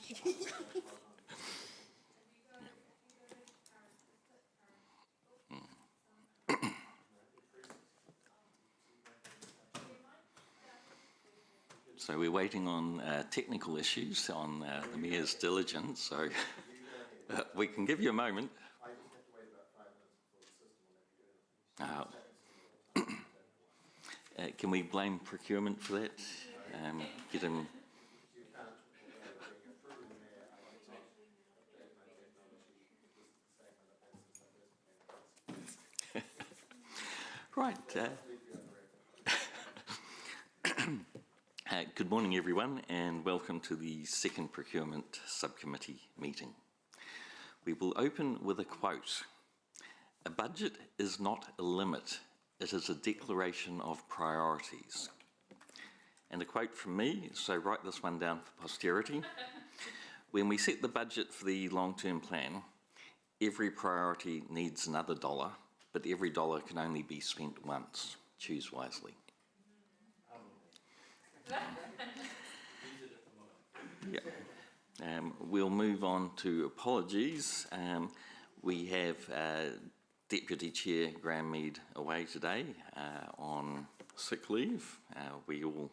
So we're waiting on technical issues on the Mayor's diligence, so we can give you a moment. I just have to wait about 5 minutes before the system will let me Can we blame procurement for that? Get him. You can't bring it through the mayor. I want to update my technology. This is the Right. Good morning, everyone, and welcome to the second Procurement Subcommittee meeting. We will open with a quote. A budget is not a limit, it is a declaration of priorities. And a quote from me, so write this one down for posterity. When we set the budget for the long-term plan, every priority needs another dollar, but every dollar can only be spent once. Choose wisely. Yeah. We'll move on to apologies. We have Deputy Chair Graham Mead away today on sick leave. We would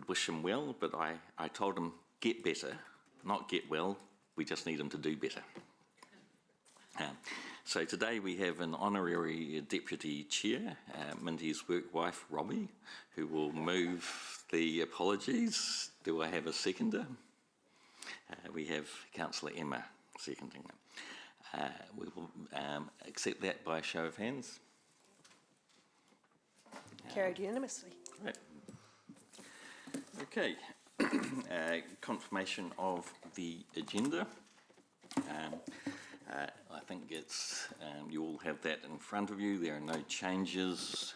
wish him well, but I told him get better, not get well. We just need him to do better. So today we have an honorary Deputy Chair, Mindy's work wife, Robbie, who will move the apologies. Do I have a seconder? We have Councillor Emma seconding them. We will accept that by a show of hands. Carried unanimously. Right. Okay. Confirmation of the agenda. I think it's you all have that in front of you. There are no changes.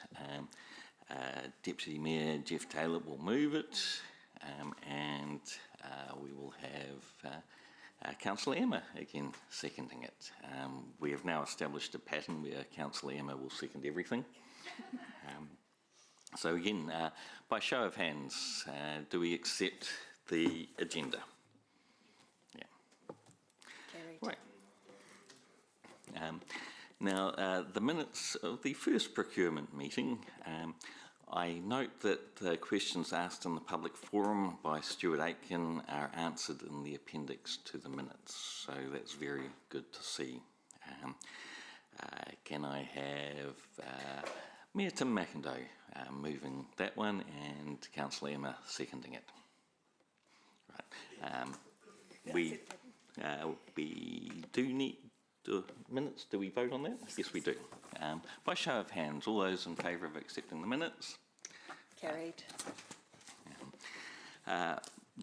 Deputy Mayor Jeff Taylor will move it, and we will have Councillor Emma again seconding it. We have now established a pattern where Councillor Emma will second everything. So again, by show of hands, do we accept the agenda? Yeah. Carried. Right. Now, the minutes of the first procurement meeting, I note that the questions asked in the public forum by Stuart Aitken are answered in the appendix to the minutes, so that's very good to see. Can I have Mayor Tim McIndoe moving that one and Councillor Emma seconding it? Right. We do need minutes. Do we vote on that? Yes, we do. By show of hands, all those in favour of accepting the minutes? Carried.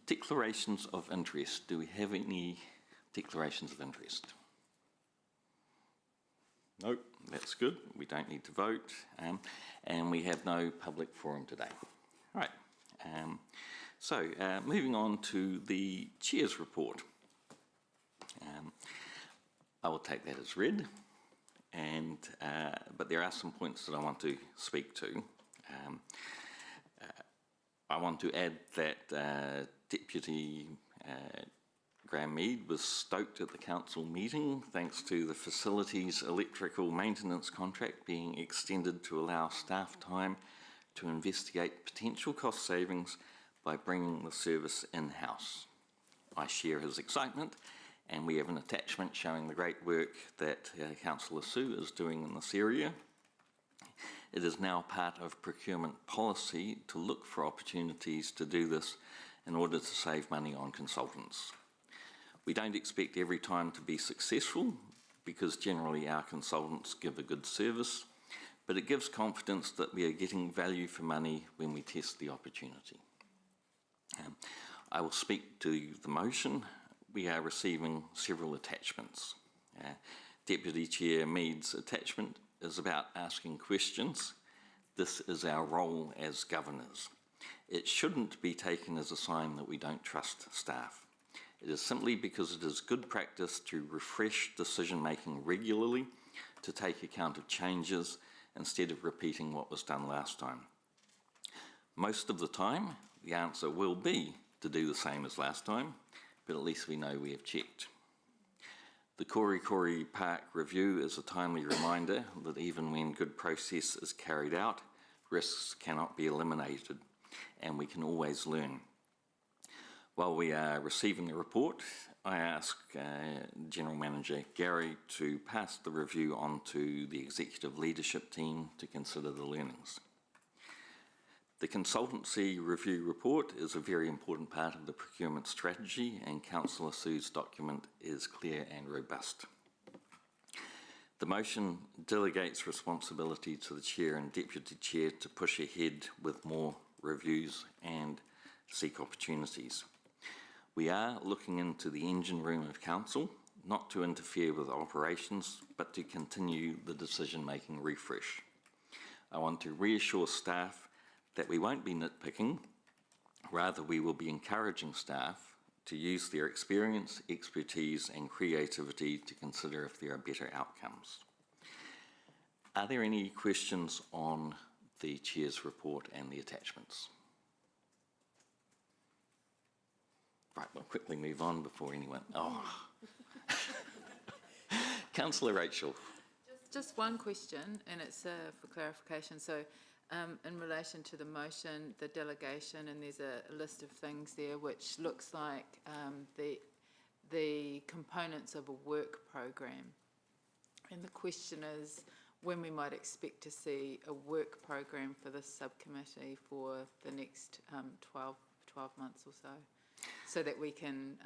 Declarations of interest. Do we have any declarations of interest? Nope, that's good. We don't need to vote. And we have no public forum today. All right. So, moving on to the Chair's report. I will take that as read, and but there are some points that I want to speak to. I want to add that Deputy Graham Mead was stoked at the council meeting thanks to the facilities electrical maintenance contract being extended to allow staff time to investigate potential cost savings by bringing the service in-house. I share his excitement, and we have an attachment showing the great work that Councillor Sue is doing in this area. It is now part of procurement policy to look for opportunities to do this in order to save money on consultants. We don't expect every time to be successful because generally our consultants give a good service, but it gives confidence that we are getting value for money when we test the opportunity. I will speak to the motion. We are receiving several attachments. Deputy Chair Mead's attachment is about asking questions. This is our role as governors. It shouldn't be taken as a sign that we don't trust staff. It is simply because it is good practice to refresh decision-making regularly to take account of changes instead of repeating what was done last time. Most of the time, the answer will be to do the same as last time, but at least we know we have checked. The Kori Park review is a timely reminder that even when good process is carried out, risks cannot be eliminated, and we can always learn. While we are receiving the report, I ask General Manager Gary to pass the review on to the executive leadership team to consider the learnings. The consultancy review report is a very important part of the procurement strategy, and Councillor Sue's document is clear and robust. The motion delegates responsibility to the Chair and Deputy Chair to push ahead with more reviews and seek opportunities. We are looking into the engine room of Council, not to interfere with operations, but to continue the decision-making refresh. I want to reassure staff that we won't be nitpicking, rather we will be encouraging staff to use their experience, expertise and creativity to consider if there are better outcomes. Are there any questions on the Chair's report and the attachments? Right, we'll quickly move on before anyone... Oh. Councillor Rachel. Just one question, and it's for clarification. So in relation to the motion, the delegation, and there's a list of things there which looks like the components of a work program. And the question is when we might expect to see a work program for this subcommittee for the next 12 months or so that we can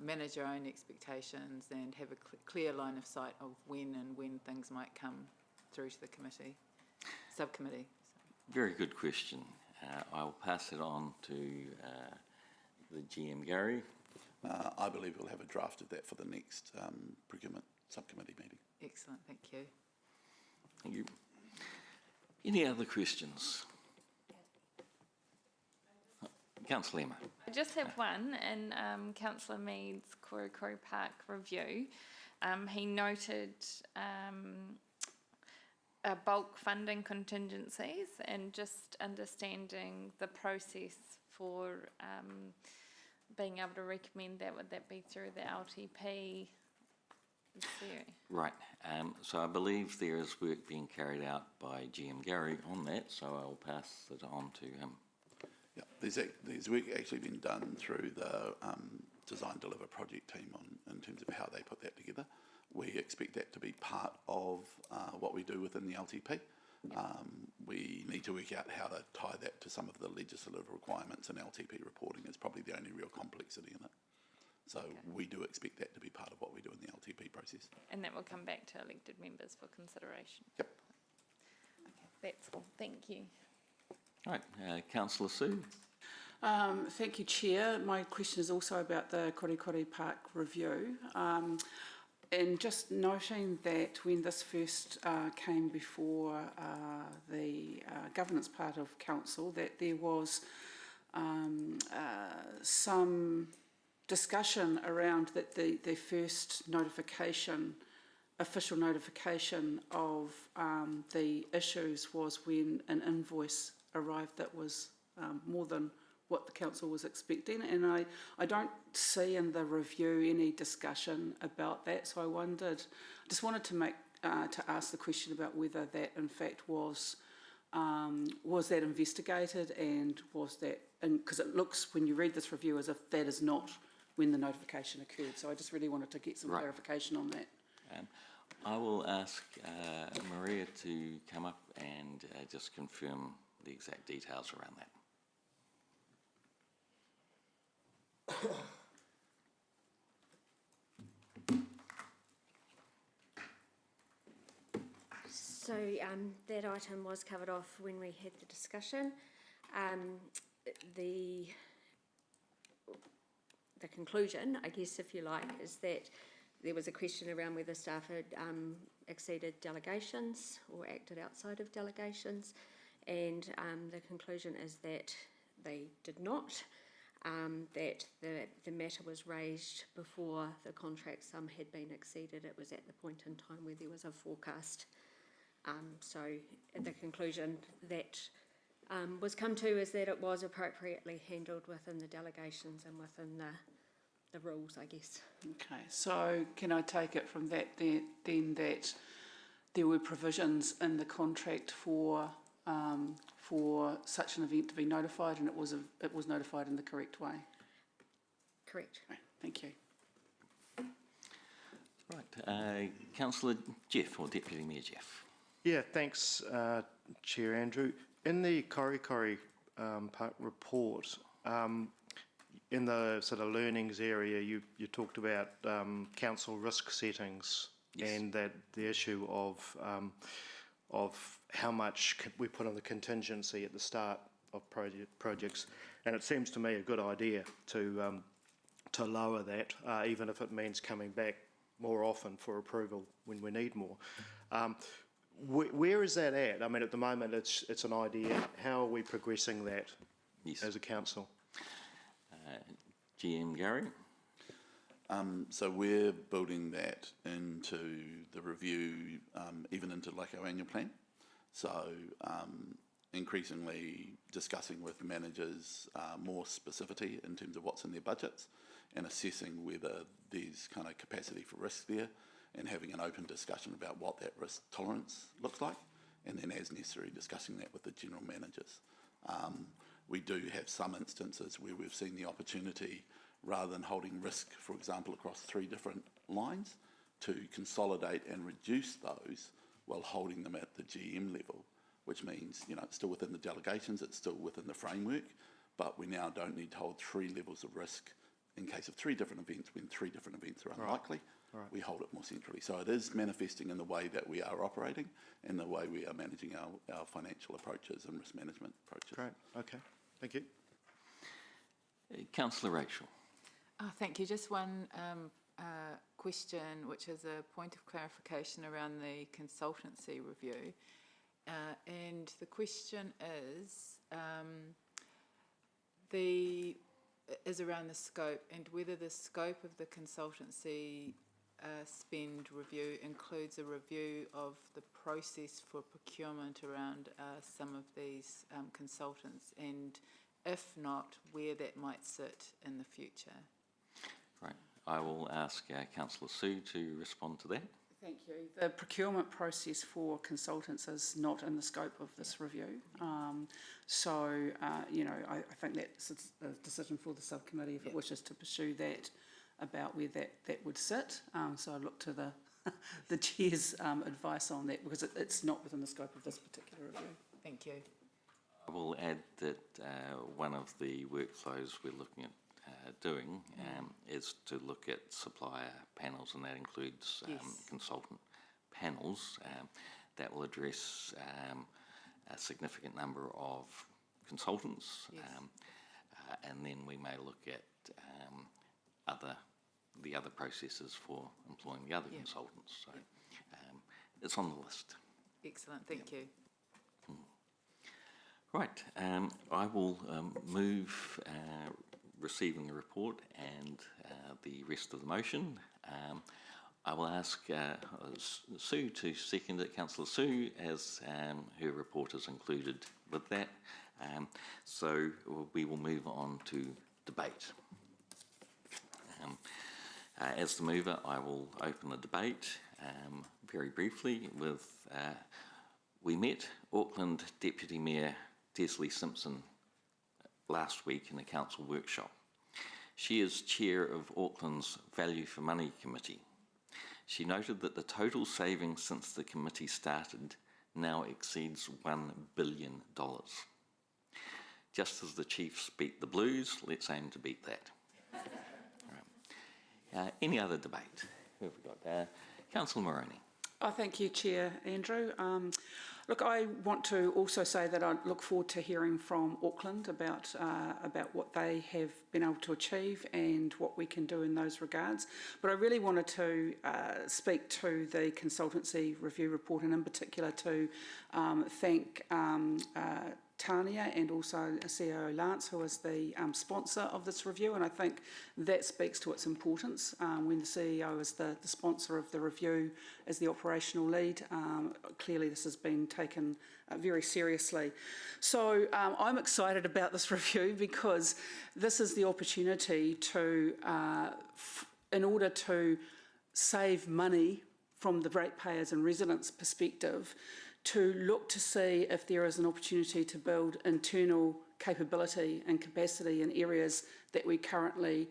manage our own expectations and have a clear line of sight of when things might come through to the subcommittee. Very good question. I'll pass it on to the GM Gary. I believe we'll have a draft of that for the next procurement subcommittee meeting. Excellent, thank you. Thank you. Any other questions? Councillor Emma. I just have one in Councillor Mead's Kori Park review. He noted bulk funding contingencies and just understanding the process for being able to recommend that. Would that be through the LTP? Right, so I believe there is work being carried out by GM Gary on that, so I'll pass it on to him. Yeah, there's work actually been done through the Design Deliver project team in terms of how they put that together. We expect that to be part of what we do within the LTP. We need to work out how to tie that to some of the legislative requirements, and LTP reporting is probably the only real complexity in it. So we do expect that to be part of what we do in the LTP process. And that will come back to elected members for consideration? Yep. Okay, that's all. Thank you. All right, Councillor Sue. Thank you, Chair. My question is also about the Kori Park review. And just noting that when this first came before the governance part of Council, that there was some discussion around that the first notification, official notification of the issues was when an invoice arrived that was more than what the council was expecting, and I don't see in the review any discussion about that. So I just wanted to ask the question about whether that in fact was that investigated, and was that, because it looks when you read this review as if that is not when the notification occurred. So I just really wanted to get some clarification on that. I will ask Maria to come up and just confirm the exact details around that. So that item was covered off when we had the discussion. The conclusion, I guess, if you like, is that there was a question around whether staff had exceeded delegations or acted outside of delegations, and the conclusion is that they did not. That the matter was raised before the contract sum had been exceeded. It was at the point in time where there was a forecast. So the conclusion that was come to is that it was appropriately handled within the delegations and within the rules, I guess. Okay, so can I take it from that then that there were provisions in the contract for such an event to be notified, and it was notified in the correct way? Correct. Okay, thank you. Right, Councillor Jeff, or Deputy Mayor Jeff. Yeah, thanks, Chair Andrew. In the Korikori Park report, in the sort of learnings area, you talked about council risk settings. Yes. And that the issue of how much we put on the contingency at the start of projects, and it seems to me a good idea to lower that, even if it means coming back more often for approval when we need more. Where is that at? I mean, at the moment it's an idea. How are we progressing that as a council? GM Gary? So we're building that into the review, even into like our annual plan. So increasingly discussing with managers more specificity in terms of what's in their budgets and assessing whether there's kind of capacity for risk there and having an open discussion about what that risk tolerance looks like, and then as necessary discussing that with the general managers. We do have some instances where we've seen the opportunity, rather than holding risk, for example, across 3 different lines, to consolidate and reduce those while holding them at the GM level, which means, you know, it's still within the delegations, it's still within the framework, but we now don't need to hold 3 levels of risk in case of 3 different events. When 3 different events are unlikely, right. We hold it more centrally. So it is manifesting in the way that we are operating and the way we are managing our financial approaches and risk management approaches. Great, okay, thank you. Councillor Rachel. Oh, thank you. Just one question, which is a point of clarification around the consultancy review. And the question is around the scope, and whether the scope of the consultancy spend review includes a review of the process for procurement around some of these consultants, and if not, where that might sit in the future. Right, I will ask Councillor Sue to respond to that. Thank you. The procurement process for consultants is not in the scope of this review. You know, I think that's a decision for the subcommittee if it wishes to pursue that, about where that would sit. So I look to the chair's advice on that, because it's not within the scope of this particular review. Thank you. I will add that one of the workflows we're looking at doing is to look at supplier panels, and that includes consultant panels that will address a significant number of consultants, and then we may look at the other processes for employing the other consultants. So it's on the list. Excellent, thank you. Right, I will move receiving the report and the rest of the motion. I will ask Sue to second it, Councillor Sue, as her report is included with that. So we will move on to debate. As the mover, I will open the debate very briefly with, we met Auckland Deputy Mayor Desley Simpson last week in a council workshop. She is chair of Auckland's Value for Money Committee. She noted that the total savings since the committee started now exceeds $1 billion. Just as the Chiefs beat the Blues, let's aim to beat that. Right. Any other debate? Who have we got? Councillor Moroney. Oh, thank you, Chair Andrew. Look, I want to also say that I look forward to hearing from Auckland about what they have been able to achieve and what we can do in those regards. But I really wanted to speak to the consultancy review report, and in particular to thank Tania and also CEO Lance, who is the sponsor of this review, and I think that speaks to its importance when the CEO is the sponsor of the review as the operational lead. Clearly this has been taken very seriously. So I'm excited about this review because this is the opportunity to, in order to save money from the ratepayers and residents' perspective, to look to see if there is an opportunity to build internal capability and capacity in areas that we currently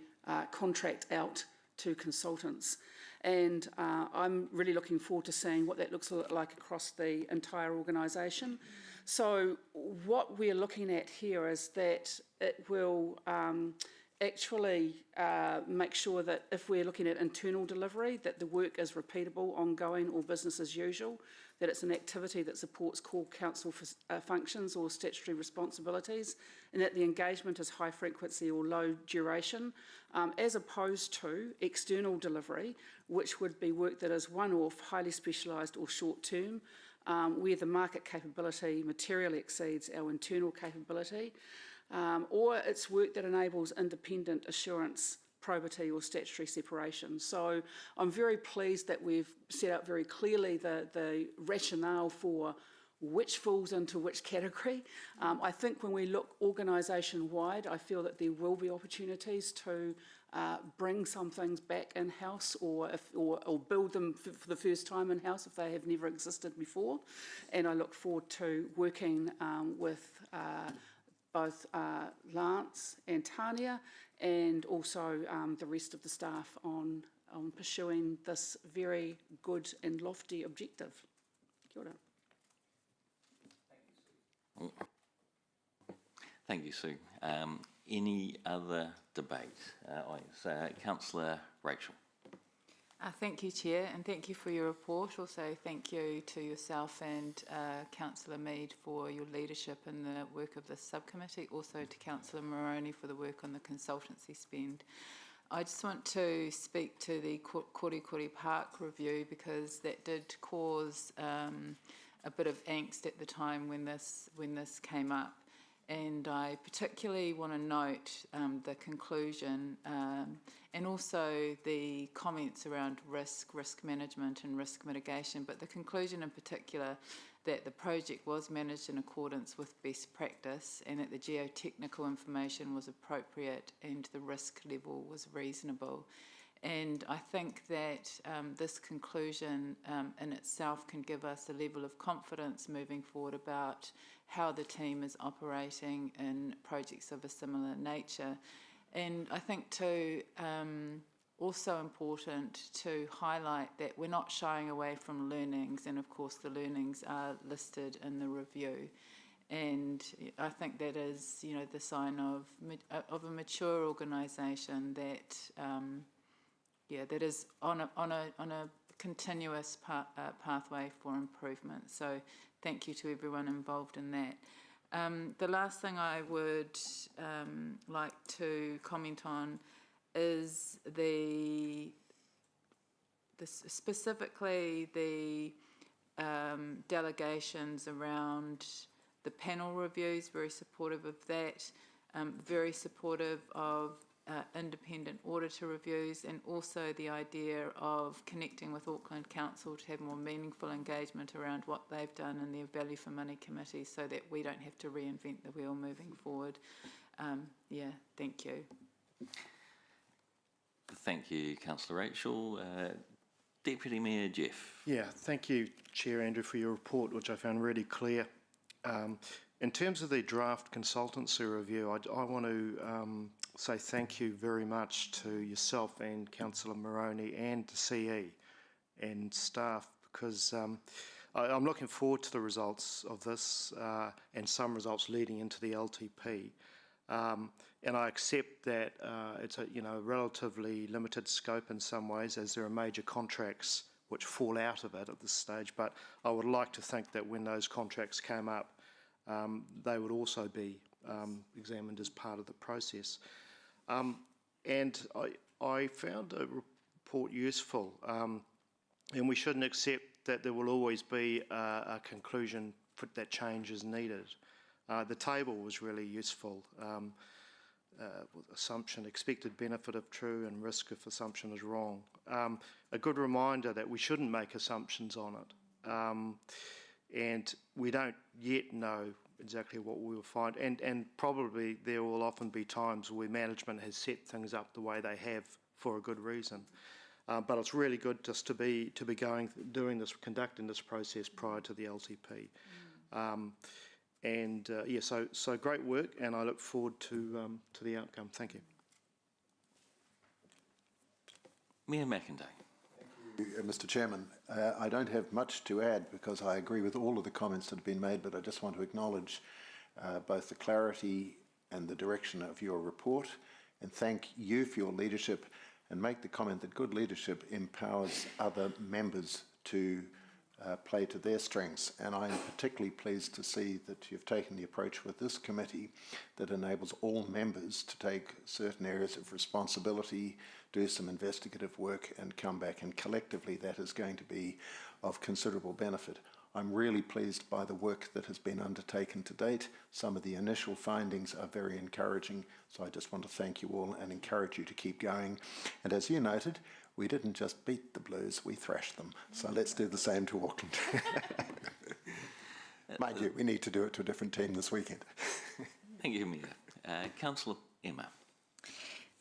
contract out to consultants. And I'm really looking forward to seeing what that looks like across the entire organisation. So what we're looking at here is that it will actually make sure that if we're looking at internal delivery, that the work is repeatable, ongoing, or business as usual, that it's an activity that supports core council functions or statutory responsibilities, and that the engagement is high frequency or low duration, as opposed to external delivery, which would be work that is one-off, highly specialised or short-term, where the market capability materially exceeds our internal capability, or it's work that enables independent assurance, probity or statutory separation. So I'm very pleased that we've set out very clearly the rationale for which falls into which category. I think when we look organisation-wide, I feel that there will be opportunities to bring some things back in-house or build them for the first time in-house if they have never existed before. And I look forward to working with both Lance and Tania and also the rest of the staff on pursuing this very good and lofty objective. Kia ora. Thank you, Sue. Any other debate? Councillor Rachel. Thank you, Chair, and thank you for your report. Also, thank you to yourself and Councillor Mead for your leadership in the work of this subcommittee. Also to Councillor Moroney for the work on the consultancy spend. I just want to speak to the Kori Park review because that did cause a bit of angst at the time when this came up. And I particularly want to note the conclusion and also the comments around risk management and risk mitigation, but the conclusion in particular that the project was managed in accordance with best practice and that the geotechnical information was appropriate and the risk level was reasonable. And I think that this conclusion in itself can give us a level of confidence moving forward about how the team is operating in projects of a similar nature. And I think too, also important to highlight that we're not shying away from learnings, and of course the learnings are listed in the review. And I think that is, you know, the sign of a mature organisation that, that is on a continuous pathway for improvement. So thank you to everyone involved in that. The last thing I would like to comment on is specifically the delegations around the panel reviews, very supportive of that, very supportive of independent auditor reviews, and also the idea of connecting with Auckland Council to have more meaningful engagement around what they've done in their Value for Money committee so that we don't have to reinvent the wheel moving forward. Thank you. Thank you, Councillor Rachel. Deputy Mayor Jeff. Yeah, thank you, Chair Andrew, for your report, which I found really clear. In terms of the draft consultancy review, I want to say thank you very much to yourself and Councillor Moroney and the CE and staff, because I'm looking forward to the results of this and some results leading into the LTP. And I accept that it's a relatively limited scope in some ways, as there are major contracts which fall out of it at this stage. But I would like to think that when those contracts came up, they would also be examined as part of the process. And I found the report useful, and we shouldn't accept that there will always be a conclusion that change is needed. The table was really useful. With assumption, expected benefit if true, and risk if assumption is wrong. A good reminder that we shouldn't make assumptions on it. And we don't yet know exactly what we will find. And probably there will often be times where management has set things up the way they have for a good reason. But it's really good just to be conducting this process prior to the LTP. So great work, and I look forward to the outcome. Thank you. Mayor McIntyre. Mr. Chairman, I don't have much to add because I agree with all of the comments that have been made, but I just want to acknowledge both the clarity and the direction of your report, and thank you for your leadership, and make the comment that good leadership empowers other members to play to their strengths. And I'm particularly pleased to see that you've taken the approach with this committee that enables all members to take certain areas of responsibility, do some investigative work, and come back, and collectively that is going to be of considerable benefit. I'm really pleased by the work that has been undertaken to date. Some of the initial findings are very encouraging, so I just want to thank you all and encourage you to keep going. And as you noted, we didn't just beat the Blues, we thrashed them. So let's do the same to Auckland. Mind you, we need to do it to a different team this weekend. Thank you, Mayor. Councillor Emma.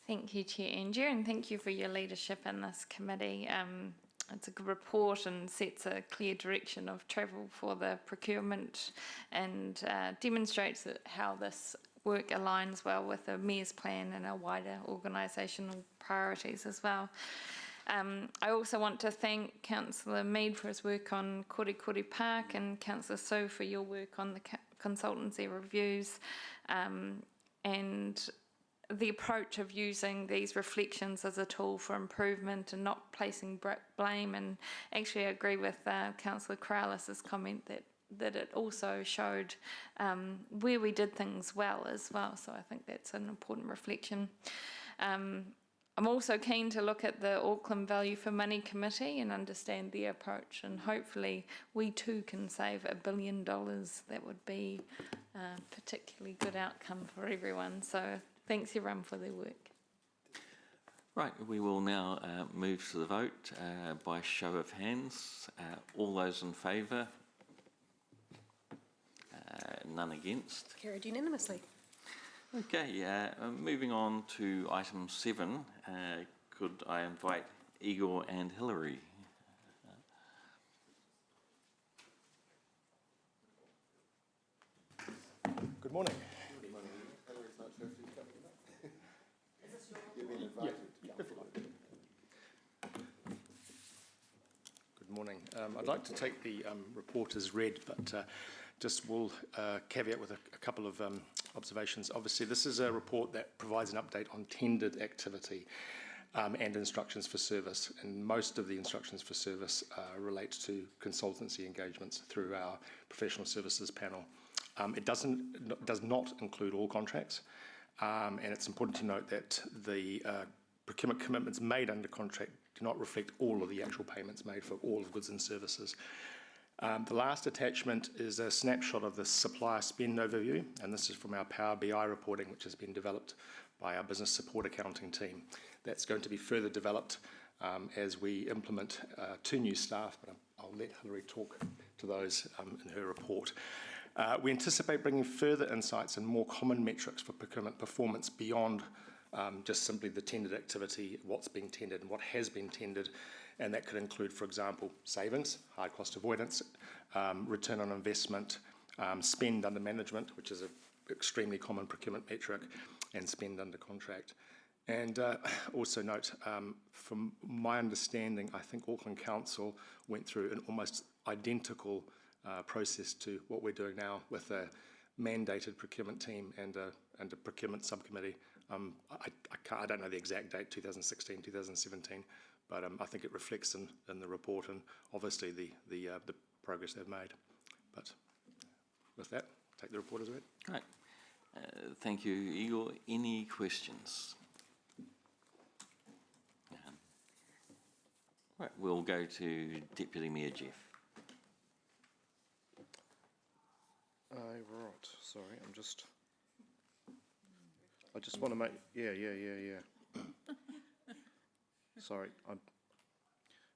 Thank you, Chair Andrew, and thank you for your leadership in this committee. It's a good report and sets a clear direction of travel for the procurement, and demonstrates how this work aligns well with the Mayor's plan and our wider organisational priorities as well. I also want to thank Councillor Mead for his work on Kore Kore Park, and Councillor So for your work on the consultancy reviews, and the approach of using these reflections as a tool for improvement and not placing blame. And actually I agree with Councillor Corrales' comment that it also showed where we did things well as well. So I think that's an important reflection. I'm also keen to look at the Auckland Value for Money Committee and understand their approach, and hopefully we too can save $1 billion. That would be a particularly good outcome for everyone. So thanks everyone for their work. Right, we will now move to the vote by show of hands. All those in favour? None against? Carried unanimously. Okay, moving on to item 7. Could I invite Igor and Hilary? Good morning. Good morning. Hillary's not sure if she's coming or not. You've been invited. Good morning. I'd like to take the report as read, but just will caveat with a couple of observations. Obviously, this is a report that provides an update on tendered activity and instructions for service, and most of the instructions for service relate to consultancy engagements through our professional services panel. It does not include all contracts, and it's important to note that the procurement commitments made under contract do not reflect all of the actual payments made for all of goods and services. The last attachment is a snapshot of the supplier spend overview, and this is from our Power BI reporting, which has been developed by our business support accounting team. That's going to be further developed as we implement 2 new staff, but I'll let Hilary talk to those in her report. We anticipate bringing further insights and more common metrics for procurement performance beyond just simply the tendered activity, what's being tendered and what has been tendered. And that could include, for example, savings, high cost avoidance, return on investment, spend under management, which is an extremely common procurement metric, and spend under contract. And also note, from my understanding, I think Auckland Council went through an almost identical process to what we're doing now with a mandated procurement team and a procurement subcommittee. I don't know the exact date, 2016, 2017, but I think it reflects in the report and obviously the progress they've made. But with that, take the report as read. Great. Thank you, Igor. Any questions? Right, we'll go to Deputy Mayor Jeff. Right, sorry, I just want to make, yeah. Sorry,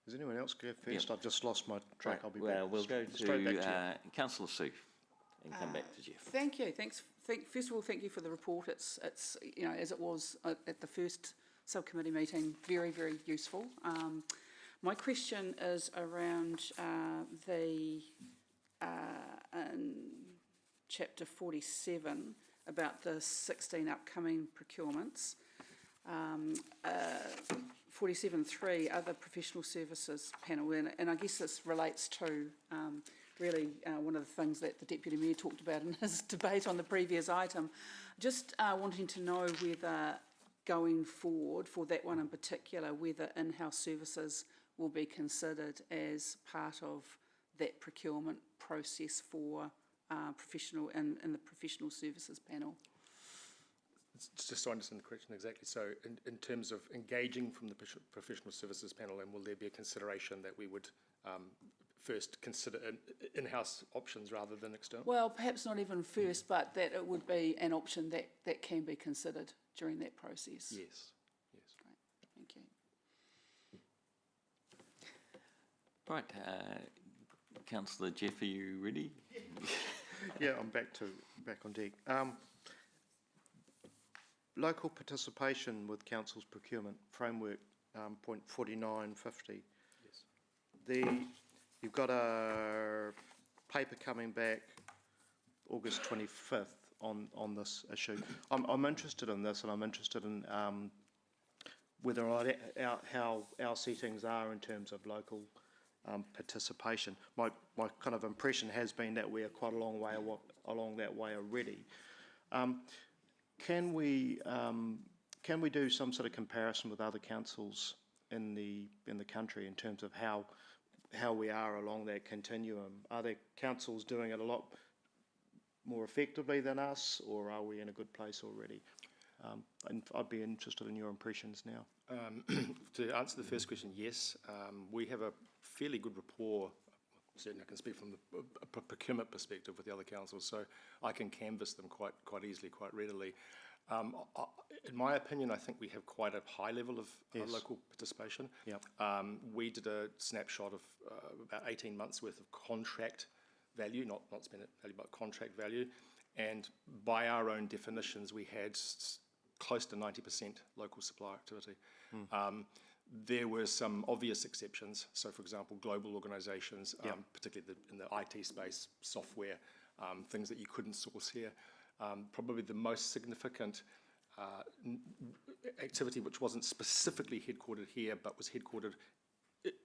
does anyone else go first? I've just lost my track, I'll be back. Well, we'll go straight back to to Councillor Sue and come back to Jeff. Thank you. First of all, thank you for the report. It's you know, as it was at the first subcommittee meeting, very, very useful. My question is around in chapter 47 about the 16 upcoming procurements. 47.3, other professional services panel, and I guess this relates to really one of the things that the Deputy Mayor talked about in his debate on the previous item. Just wanting to know whether going forward for that one in particular, whether in-house services will be considered as part of that procurement process for professional in the professional services panel. Just to understand the question exactly, so in terms of engaging from the professional services panel, and will there be a consideration that we would first consider in-house options rather than external? Well, perhaps not even first, but that it would be an option that can be considered during that process. Yes. Great, thank you. Right, Councillor Jeff, are you ready? Yeah, I'm back on deck. Local participation with council's procurement framework, point 4950. Yes. You've got a paper coming back August 25th on this issue. I'm interested in this, and I'm interested in whether or not how our settings are in terms of local participation. My kind of impression has been that we are quite a long way along that way already. Can we do some sort of comparison with other councils in the country in terms of how we are along that continuum? Are there councils doing it a lot more effectively than us, or are we in a good place already? And I'd be interested in your impressions now. To answer the first question, yes, we have a fairly good rapport. Certainly I can speak from the procurement perspective with the other councils, so I can canvass them quite easily, quite readily. In my opinion, I think we have quite a high level of local participation. Yep. We did a snapshot of about 18 months worth of contract value, not spend value, but contract value, and by our own definitions, we had close to 90% local supplier activity. There were some obvious exceptions. So, for example, global organisations, particularly in the IT space, software, things that you couldn't source here. Probably the most significant activity, which wasn't specifically headquartered here, but was headquartered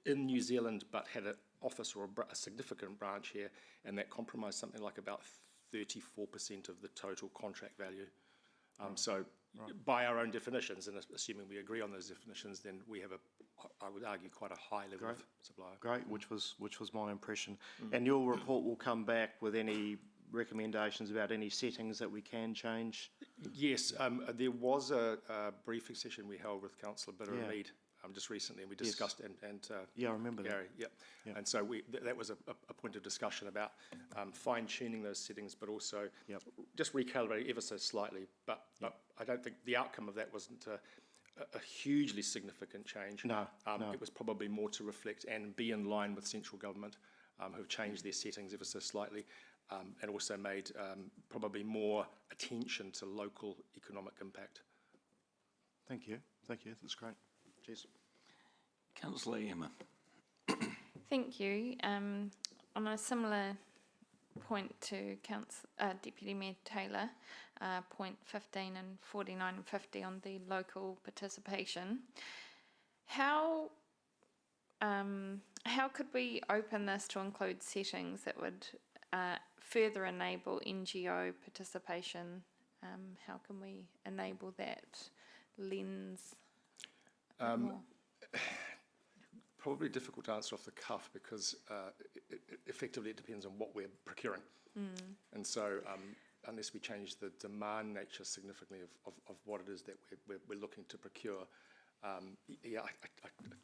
in New Zealand, but had an office or a significant branch here, and that comprised something like about 34% of the total contract value. So, by our own definitions, and assuming we agree on those definitions, then we have I would argue, quite a high level of supplier. Great, which was my impression. And your report will come back with any recommendations about any settings that we can change? Yes, there was a briefing session we held with Councillor Bitter and Mead just recently, and we discussed and I remember Gary, that. And so that was a point of discussion about fine-tuning those settings, but also just recalibrating ever so slightly. But I don't think the outcome of that wasn't a hugely significant change. No. It was probably more to reflect and be in line with central government, who've changed their settings ever so slightly, and also made probably more attention to local economic impact. Thank you. That's great. Cheers. Councillor Emma. Thank you. On a similar point to Deputy Mayor Taylor, point 15 and 49 and 50 on the local participation, how could we open this to include settings that would further enable NGO participation? How can we enable that lens? Probably difficult to answer off the cuff because effectively it depends on what we're procuring. And so unless we change the demand nature significantly of what it is that we're looking to procure, I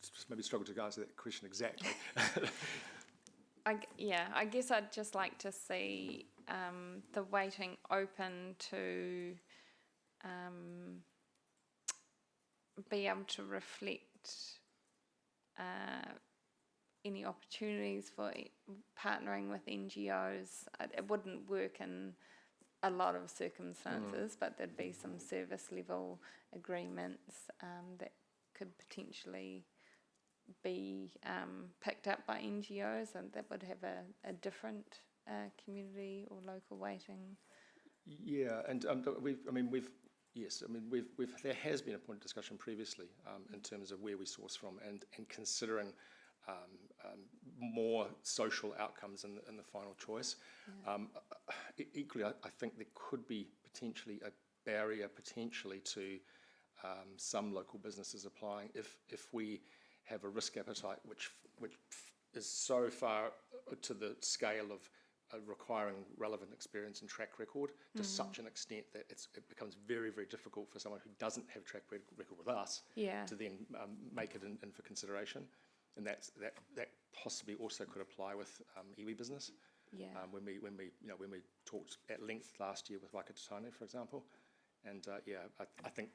just maybe struggle to answer that question exactly. I guess I'd just like to see the weighting open to be able to reflect any opportunities for partnering with NGOs. It wouldn't work in a lot of circumstances, but there'd be some service level agreements that could potentially be picked up by NGOs, and that would have a different community or local weighting. Yeah, and there has been a point of discussion previously in terms of where we source from and considering more social outcomes in the final choice. Yeah. Equally, I think there could be potentially a barrier to some local businesses applying if we have a risk appetite which is so far to the scale of requiring relevant experience and track record to such an extent that it becomes very, very difficult for someone who doesn't have track record with us to then make it in for consideration. And that possibly also could apply with iwi business. Yeah. When we talked at length last year with Waikato, for example, and I think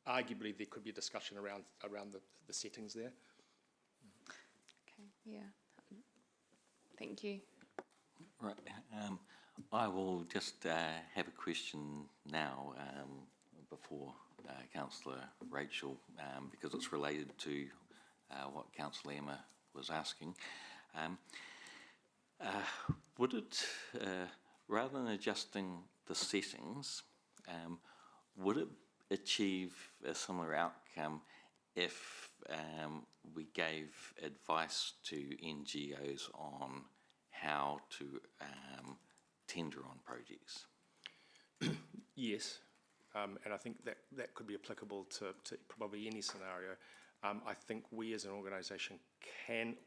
arguably there could be a discussion around the settings there. Okay. Yeah. Thank you. Right. I will just have a question now before Councillor Rachel, because it's related to what Councillor Emma was asking. Would it, rather than adjusting the settings, would it achieve a similar outcome if we gave advice to NGOs on how to tender on projects? Yes, and I think that could be applicable to probably any scenario. I think we as an organisation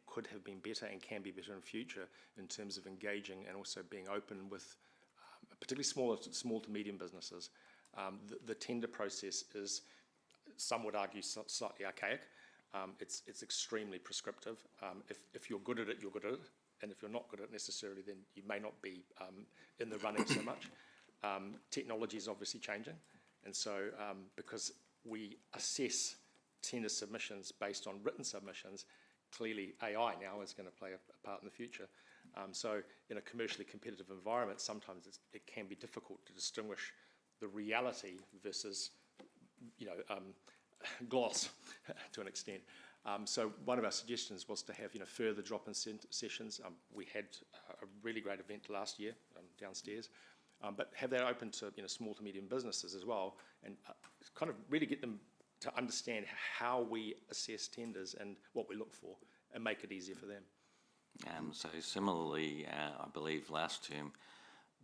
could have been better and can be better in future in terms of engaging and also being open with particularly small to medium businesses. The tender process is, some would argue, slightly archaic. It's extremely prescriptive. If you're good at it, you're good at it. And if you're not good at it necessarily, then you may not be in the running so much. Technology is obviously changing. And so because we assess tender submissions based on written submissions, clearly AI now is going to play a part in the future. So in a commercially competitive environment, sometimes it can be difficult to distinguish the reality versus, gloss to an extent. So one of our suggestions was to have further drop-in sessions. We had a really great event last year downstairs, but have that open to small to medium businesses as well, and kind of really get them to understand how we assess tenders and what we look for, and make it easier for them. So similarly, I believe last term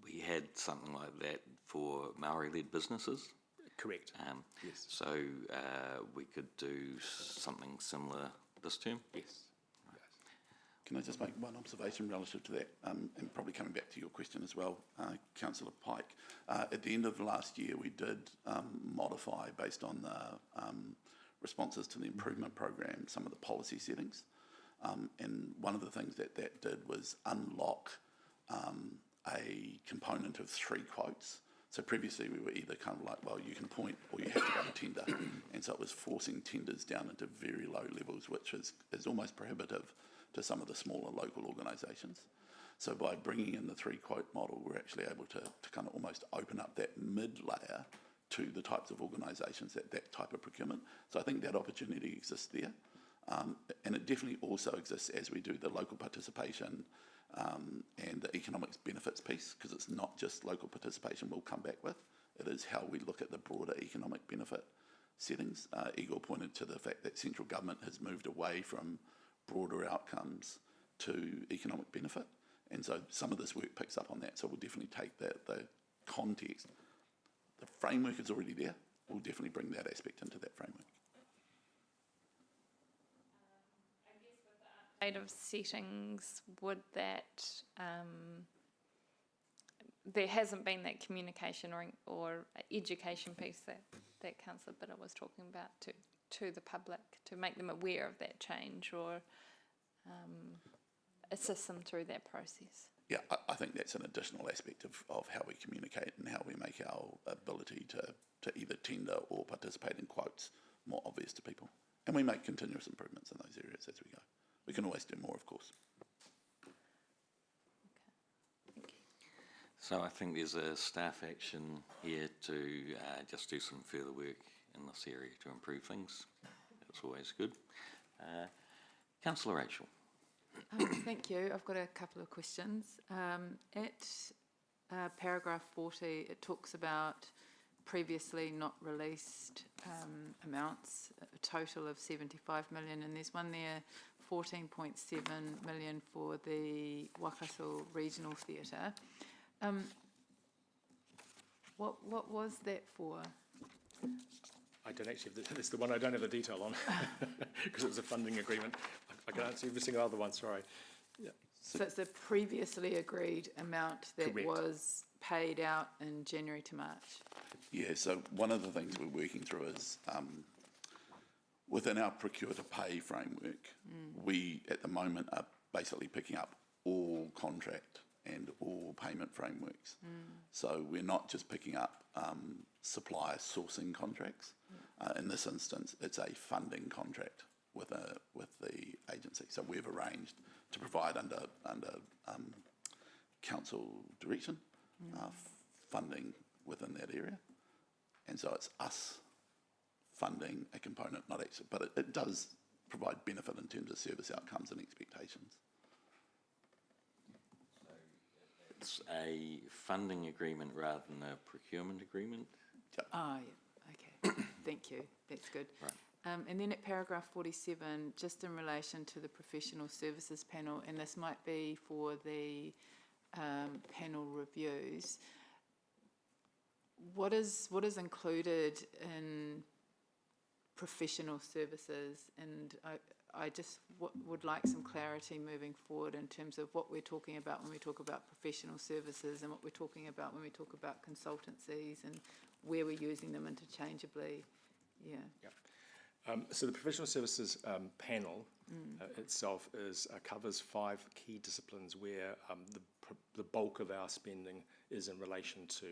we had something like that for Maori-led businesses. Correct. Yes. So we could do something similar this term? Yes. Can I just make one observation relative to that, and probably coming back to your question as well, Councillor Pike. At the end of last year, we did modify, based on the responses to the improvement program, some of the policy settings. And one of the things that did was unlock a component of 3 quotes. So previously we were either kind of like, well, you can appoint or you have to go to tender. And so it was forcing tenders down into very low levels, which is almost prohibitive to some of the smaller local organisations. So by bringing in the 3-quote model, we're actually able to kind of almost open up that mid-layer to the types of organisations that type of procurement. So I think that opportunity exists there. And it definitely also exists as we do the local participation and the economics benefits piece, because it's not just local participation we'll come back with, it is how we look at the broader economic benefit settings. Igor pointed to the fact that central government has moved away from broader outcomes to economic benefit, and so some of this work picks up on that. So we'll definitely take the context. The framework is already there, we'll definitely bring that aspect into that framework. Of settings, would that there hasn't been that communication or education piece that Councillor Bitter was talking about to the public, to make them aware of that change, or assist them through that process. Yeah, I think that's an additional aspect of how we communicate and how we make our ability to either tender or participate in quotes more obvious to people. And we make continuous improvements in those areas as we go. We can always do more, of course. Thank you. So I think there's a staff action here to just do some further work in this area to improve things. That's always good. Councillor Rachel. Thank you. I've got a couple of questions. At paragraph 40, it talks about previously not released amounts, a total of 75 million, and there's one there, 14.7 million for the Wakaso Regional Theatre. What was that for? I don't actually, that's the one I don't have the detail on, because it was a funding agreement. I can answer every single other one, sorry. Yeah. So it's the previously agreed amount that Correct. was paid out in January to March? Yeah, so one of the things we're working through is within our procure to pay framework, we at the moment are basically picking up all contract and all payment frameworks. So we're not just picking up supplier sourcing contracts. In this instance, it's a funding contract with the agency. So we've arranged to provide under council direction funding within that area. And so it's us funding a component, not actually, but it does provide benefit in terms of service outcomes and expectations. It's a funding agreement rather than a procurement agreement. Yep. Oh, yeah, okay. Thank you. That's good. Right. And then at paragraph 47, just in relation to the professional services panel, and this might be for the panel reviews, what is included in professional services? And I just would like some clarity moving forward in terms of what we're talking about when we talk about professional services and what we're talking about when we talk about consultancies and where we're using them interchangeably. Yeah. Yep. So the professional services panel itself covers 5 key disciplines where the bulk of our spending is in relation to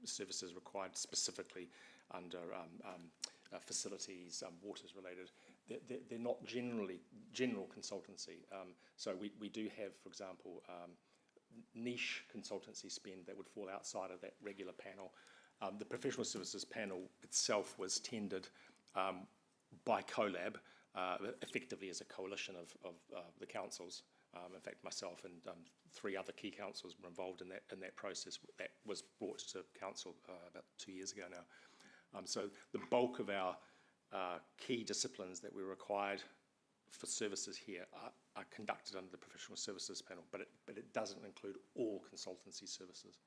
services required specifically under facilities, waters related. They're not general consultancy. So we do have, for example, niche consultancy spend that would fall outside of that regular panel. The professional services panel itself was tendered by CoLab, effectively as a coalition of the councils. In fact, myself and 3 other key councils were involved in that process. That was brought to council about 2 years ago now. So the bulk of our key disciplines that we're required for services here are conducted under the professional services panel, but it doesn't include all consultancy services.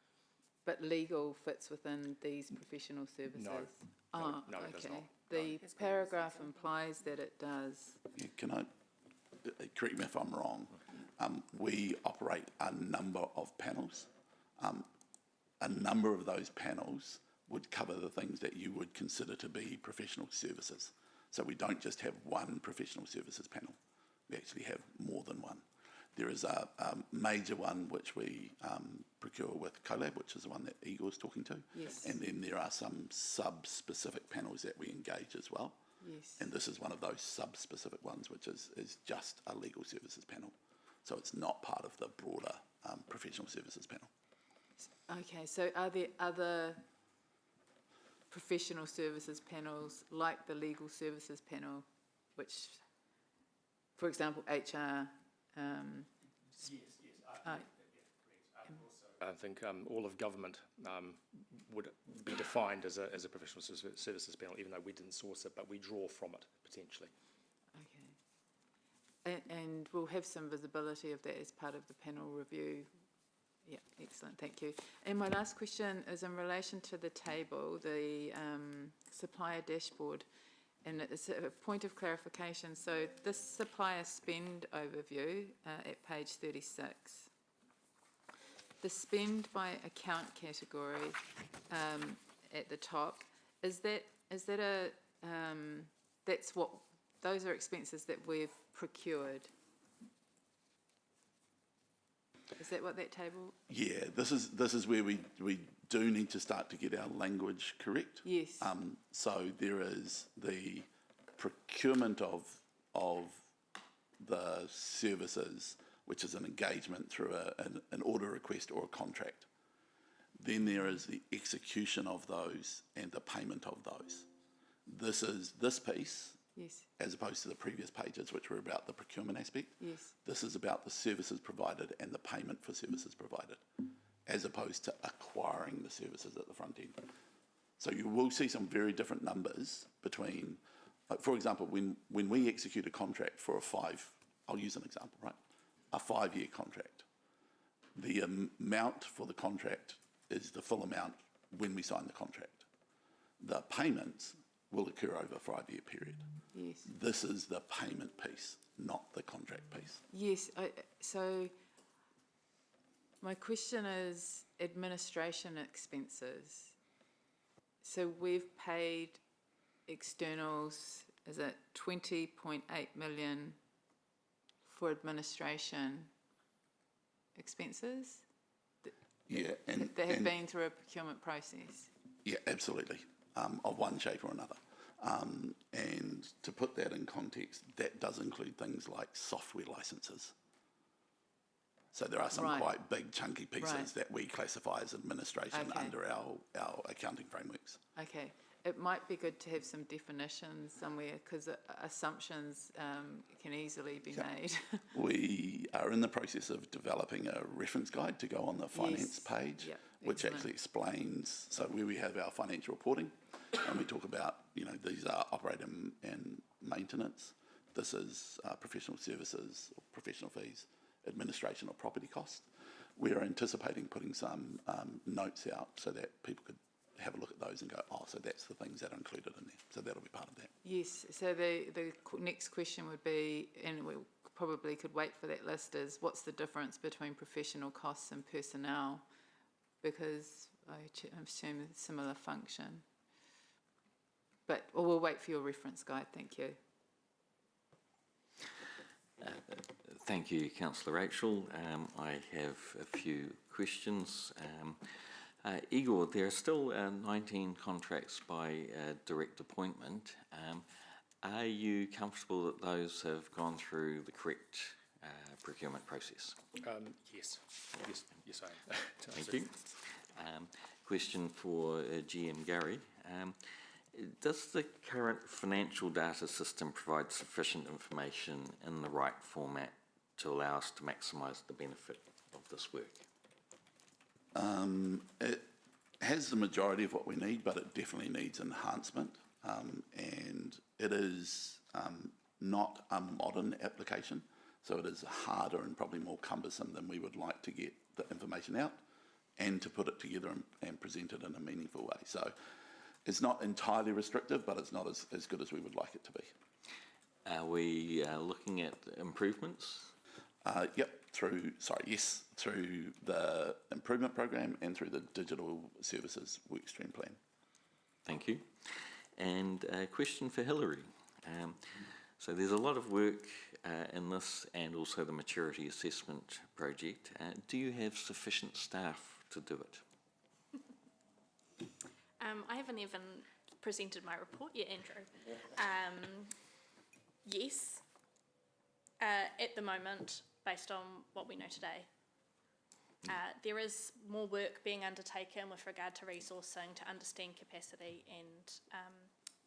But legal fits within these professional services? No, no, it does not. The paragraph implies that it does. Yeah, can I, correct me if I'm wrong, we operate a number of panels. A number of those panels would cover the things that you would consider to be professional services. So we don't just have one professional services panel. We actually have more than one. There is a major one which we procure with CoLab, which is the one that Igor's talking to. Yes. And then there are some sub-specific panels that we engage as well. Yes. And this is one of those sub-specific ones, which is just a legal services panel. So it's not part of the broader professional services panel. Okay, so are there other professional services panels like the legal services panel, which, for example, HR? I think all of government would be defined as a professional services panel, even though we didn't source it, but we draw from it potentially. Okay. And we'll have some visibility of that as part of the panel review. Yeah, excellent, thank you. And my last question is in relation to the table, the supplier dashboard, and it's a point of clarification. So this supplier spend overview at page 36, the spend by account category at the top, is that a, those are expenses that we've procured? Is that what that table? Yeah, this is where we do need to start to get our language correct. Yes. So there is the procurement of the services, which is an engagement through an order request or a contract. Then there is the execution of those and the payment of those. This is this piece, Yes. as opposed to the previous pages, which were about the procurement aspect. Yes. This is about the services provided and the payment for services provided, as opposed to acquiring the services at the front end. So you will see some very different numbers between, like for example, when we execute a contract for I'll use an example, right? A 5-year contract. The amount for the contract is the full amount when we sign the contract. The payments will occur over a 5-year period. Yes. This is the payment piece, not the contract piece. Yes. So my question is administration expenses. So we've paid externals, is it 20.8 million for administration expenses? Yeah, That have been through a procurement process. Yeah, absolutely, of one shape or another. And to put that in context, that does include things like software licenses. So there are some Right. quite big chunky pieces Right. that we classify as administration Okay. under our accounting frameworks. Okay. It might be good to have some definitions somewhere because assumptions can easily be made. We are in the process of developing a reference guide to go on the finance page, Yep. which Excellent. actually explains, so where we have our financial reporting, and we talk about, these are operating and maintenance, this is professional services or professional fees, administration or property costs. We are anticipating putting some notes out so that people could have a look at those and go, oh, so that's the things that are included in there. So that'll be part of that. Yes. So the next question would be, and we probably could wait for that list, is what's the difference between professional costs and personnel? Because I assume it's a similar function. But we'll wait for your reference guide. Thank you. Thank you, Councillor Rachel. I have a few questions. Igor, there are still 19 contracts by direct appointment. Are you comfortable that those have gone through the correct procurement process? Yes, I am. Thank you. Question for GM Gary. Does the current financial data system provide sufficient information in the right format to allow us to maximise the benefit of this work? It has the majority of what we need, but it definitely needs enhancement. And it is not a modern application, so it is harder and probably more cumbersome than we would like to get the information out and to put it together and present it in a meaningful way. So it's not entirely restrictive, but it's not as good as we would like it to be. Are we looking at improvements? Yep, through the improvement program and through the digital services workstream plan. Thank you. And a question for Hilary. So there's a lot of work in this and also the maturity assessment project. Do you have sufficient staff to do it? I haven't even presented my report yet, Andrew. Yes, at the moment, based on what we know today. There is more work being undertaken with regard to resourcing to understand capacity, and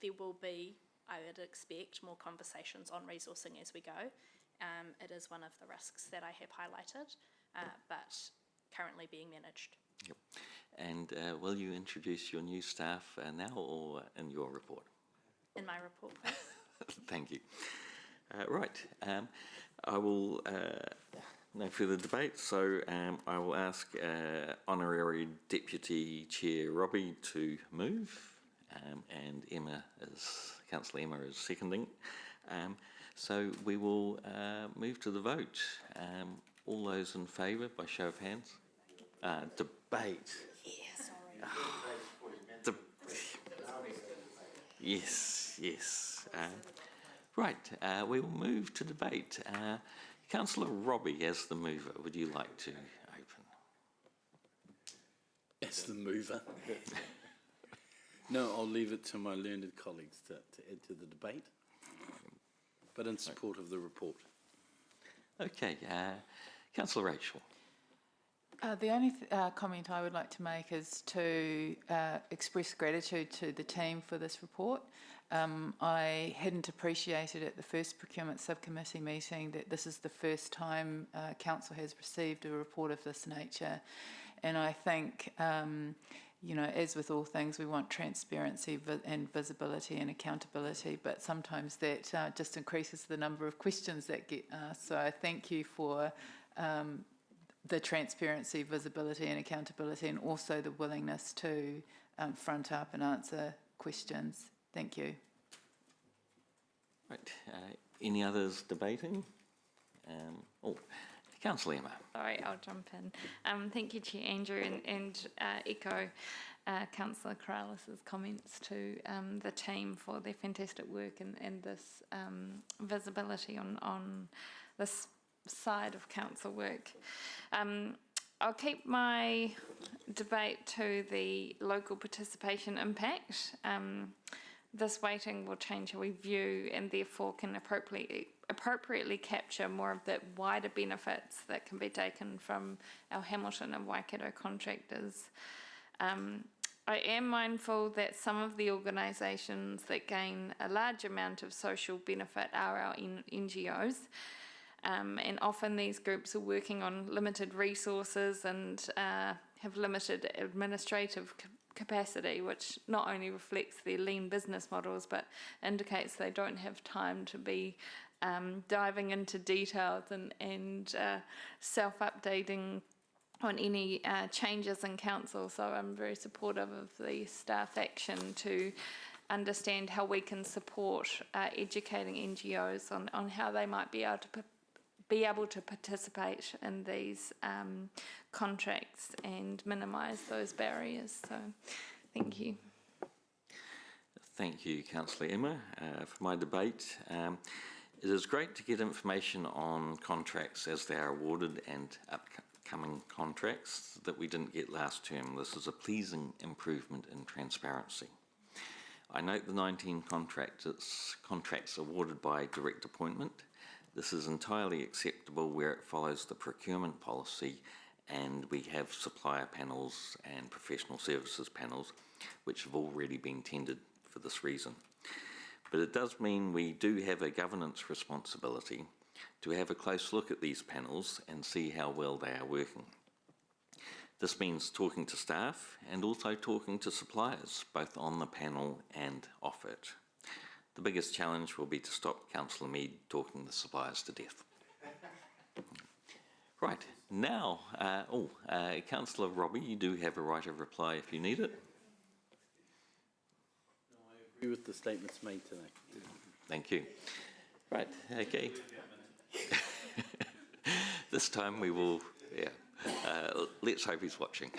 there will be, I would expect, more conversations on resourcing as we go. It is one of the risks that I have highlighted, but currently being managed. Yep. And will you introduce your new staff now or in your report? In my report, please. Thank you. Right. I will, no further debate, so I will ask Honorary Deputy Chair Robbie to move, and Councillor Emma is seconding. So we will move to the vote. All those in favour, by show of hands? Debate. Yes. Right, we will move to debate. Councillor Robbie, as the mover, would you like to open? As the mover. No, I'll leave it to my learned colleagues to add to the debate, but in support of the report. Okay, Councillor Rachel. The only comment I would like to make is to express gratitude to the team for this report. I hadn't appreciated at the first Procurement Subcommittee meeting that this is the first time Council has received a report of this nature. And I think, you know, as with all things, we want transparency and visibility and accountability, but sometimes that just increases the number of questions that get asked. So I thank you for the transparency, visibility and accountability, and also the willingness to front up and answer questions. Thank you. Right, any others debating? Councillor Emma. Sorry, I'll jump in. Thank you, Chair Andrew, and echo Councillor Corrales' comments to the team for their fantastic work and this visibility on this side of council work. I'll keep my debate to the local participation impact. This weighting will change how we view and therefore can appropriately capture more of the wider benefits that can be taken from our Hamilton and Waikato contractors. I am mindful that some of the organisations that gain a large amount of social benefit are our NGOs. And often these groups are working on limited resources and have limited administrative capacity, which not only reflects their lean business models, but indicates they don't have time to be diving into details and self-updating on any changes in council. So I'm very supportive of the staff action to understand how we can support educating NGOs on how they might be able to participate in these contracts and minimise those barriers. So, thank you. Thank you, Councillor Emma, for my debate. It is great to get information on contracts as they are awarded and upcoming contracts that we didn't get last term. This is a pleasing improvement in transparency. I note the 19 contracts awarded by direct appointment. This is entirely acceptable where it follows the procurement policy, and we have supplier panels and professional services panels which have already been tendered for this reason. But it does mean we do have a governance responsibility to have a close look at these panels and see how well they are working. This means talking to staff and also talking to suppliers, both on the panel and off it. The biggest challenge will be to stop Councillor Mead talking the suppliers to death. Right, now, Councillor Robbie, you do have a right of reply if you need it. No, I agree with the statements made today. Thank you. Right, okay. This time we will, let's hope he's watching.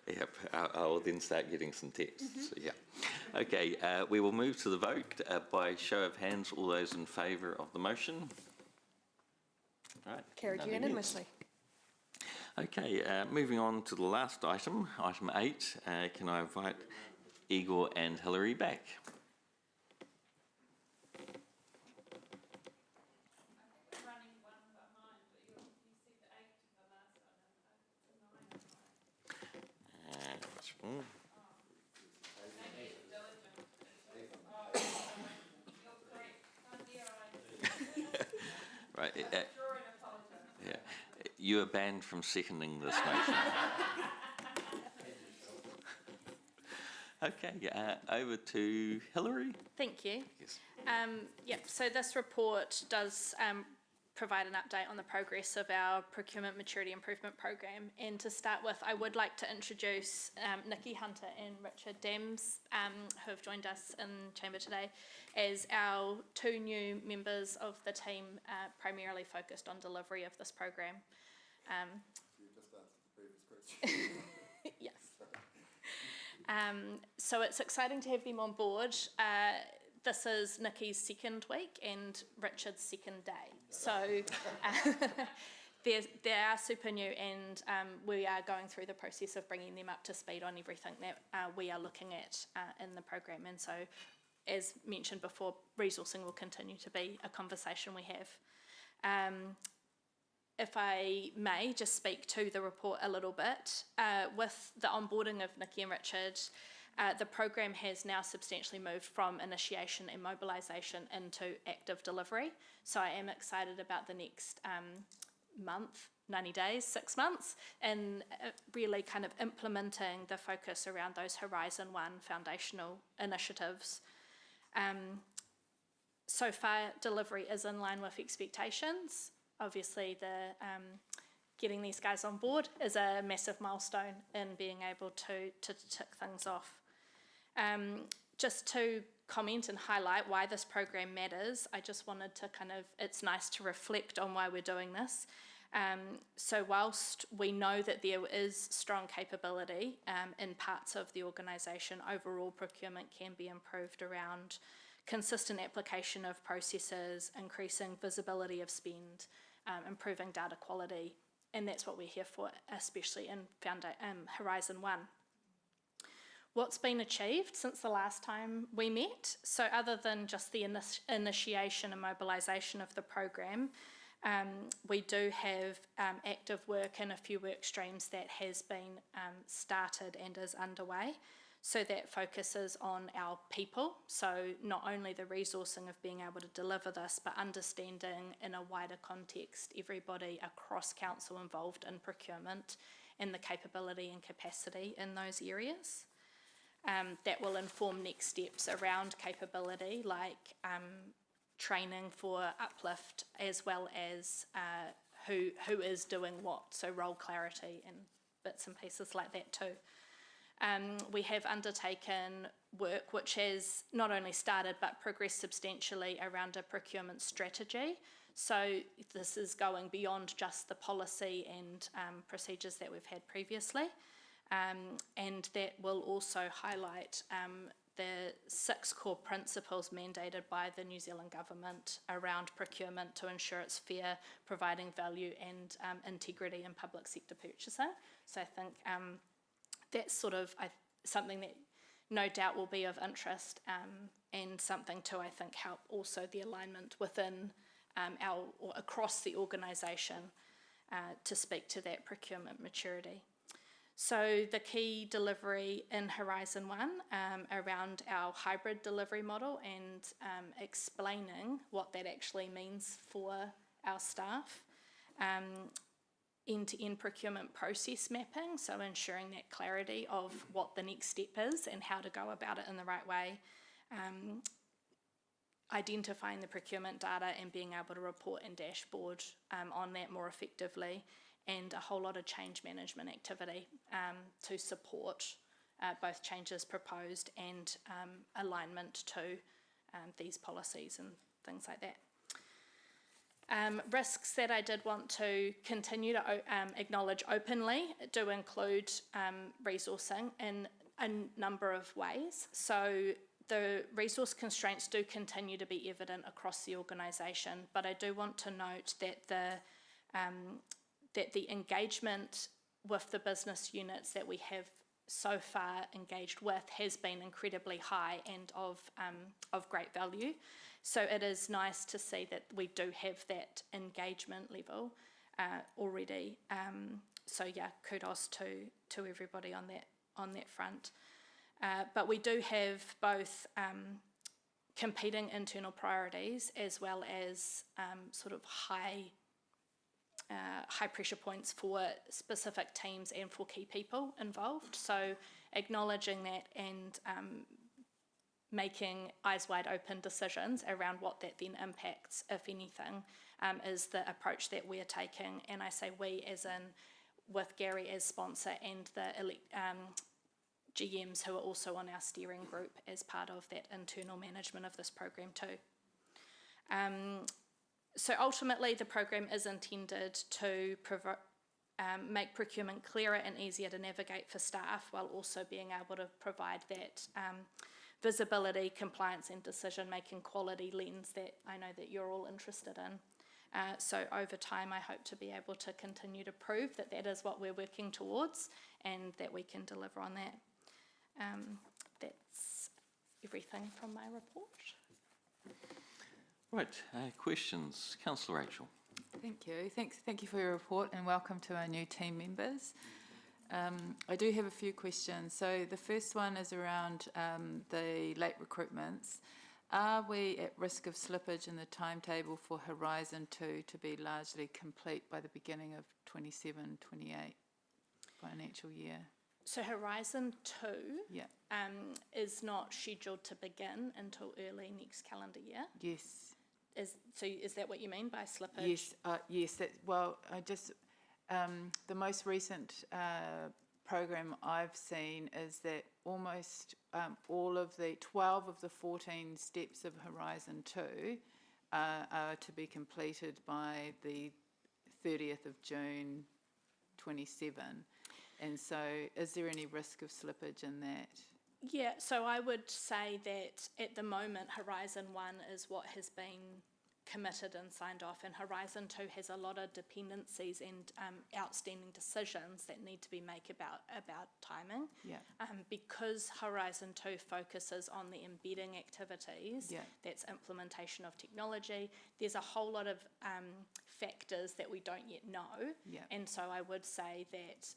Yep, I will then start getting some texts. So, yeah. Okay, we will move to the vote by show of hands. All those in favour of the motion? Right. Carried unanimously. Okay, moving on to the last item, item 8. Can I invite Igor and Hilary back? Right. Yeah. You are banned from seconding this motion. Okay, over to Hilary. Thank you. Yes. So this report does provide an update on the progress of our Procurement Maturity Improvement Programme. And to start with, I would like to introduce Nikki Hunter and Richard Dams, who have joined us in chamber today, as our 2 new members of the team primarily focused on delivery of this programme. You just answered the previous question. Yes. So it's exciting to have them on board. this is Nikki's second week and Richard's second day. So they are super new, and we are going through the process of bringing them up to speed on everything that we are looking at in the program. And so, as mentioned before, resourcing will continue to be a conversation we have. If I may just speak to the report a little bit, with the onboarding of Nikki and Richard, the program has now substantially moved from initiation and mobilisation into active delivery. So I am excited about the next month, 90 days, 6 months, and really kind of implementing the focus around those Horizon 1 foundational initiatives. So far, delivery is in line with expectations. Obviously, getting these guys on board is a massive milestone in being able to tick things off. Just to comment and highlight why this program matters, I just wanted to it's nice to reflect on why we're doing this. So whilst we know that there is strong capability in parts of the organisation, overall procurement can be improved around consistent application of processes, increasing visibility of spend, improving data quality, and that's what we're here for, especially in Horizon 1. What's been achieved since the last time we met? So other than just the initiation and mobilisation of the program, we do have active work in a few work streams that has been started and is underway. So that focuses on our people, so not only the resourcing of being able to deliver this, but understanding in a wider context everybody across council involved in procurement and the capability and capacity in those areas. That will inform next steps around capability, like training for uplift, as well as who is doing what, so role clarity and bits and pieces like that too. We have undertaken work which has not only started but progressed substantially around a procurement strategy. So this is going beyond just the policy and procedures that we've had previously. And that will also highlight the 6 core principles mandated by the New Zealand government around procurement to ensure it's fair, providing value and integrity in public sector purchasing. So I think that's sort of something that no doubt will be of interest and something to, I think, help also the alignment within or across the organisation to speak to that procurement maturity. So the key delivery in Horizon 1 around our hybrid delivery model and explaining what that actually means for our staff. End-to-end procurement process mapping, so ensuring that clarity of what the next step is and how to go about it in the right way. Identifying the procurement data and being able to report and dashboard on that more effectively, and a whole lot of change management activity to support both changes proposed and alignment to these policies and things like that. Risks that I did want to continue to acknowledge openly do include resourcing in a number of ways. So the resource constraints do continue to be evident across the organisation, but I do want to note that the engagement with the business units that we have so far engaged with has been incredibly high and of great value. So it is nice to see that we do have that engagement level already. So yeah, kudos to everybody on that front. But we do have both competing internal priorities as well as sort of high pressure points for specific teams and for key people involved. So acknowledging that and making eyes wide open decisions around what that then impacts, if anything, is the approach that we're taking. And I say we as in with Gary as sponsor and the GMs who are also on our steering group as part of that internal management of this program too. So ultimately the program is intended to make procurement clearer and easier to navigate for staff, while also being able to provide that visibility, compliance and decision-making quality lens that I know that you're all interested in. So over time, I hope to be able to continue to prove that that is what we're working towards and that we can deliver on that. That's everything from my report. Right, questions? Councillor Rachel. Thank you. Thank you for your report and welcome to our new team members. I do have a few questions. So the first one is around the late recruitments. Are we at risk of slippage in the timetable for Horizon 2 to be largely complete by the beginning of 27-28 financial year? So Horizon 2 Yeah. is not scheduled to begin until early next calendar year. Yes. Is that what you mean by slippage? Yes. Yes. The most recent program I've seen is that almost all of the 12 of the 14 steps of Horizon 2 are to be completed by the 30th of June 27. And so is there any risk of slippage in that? Yeah, so I would say that at the moment Horizon 1 is what has been committed and signed off, and Horizon 2 has a lot of dependencies and outstanding decisions that need to be made about timing. Yeah. Because Horizon 2 focuses on the embedding activities, Yeah. that's implementation of technology, there's a whole lot of factors that we don't yet know. Yeah. And so I would say that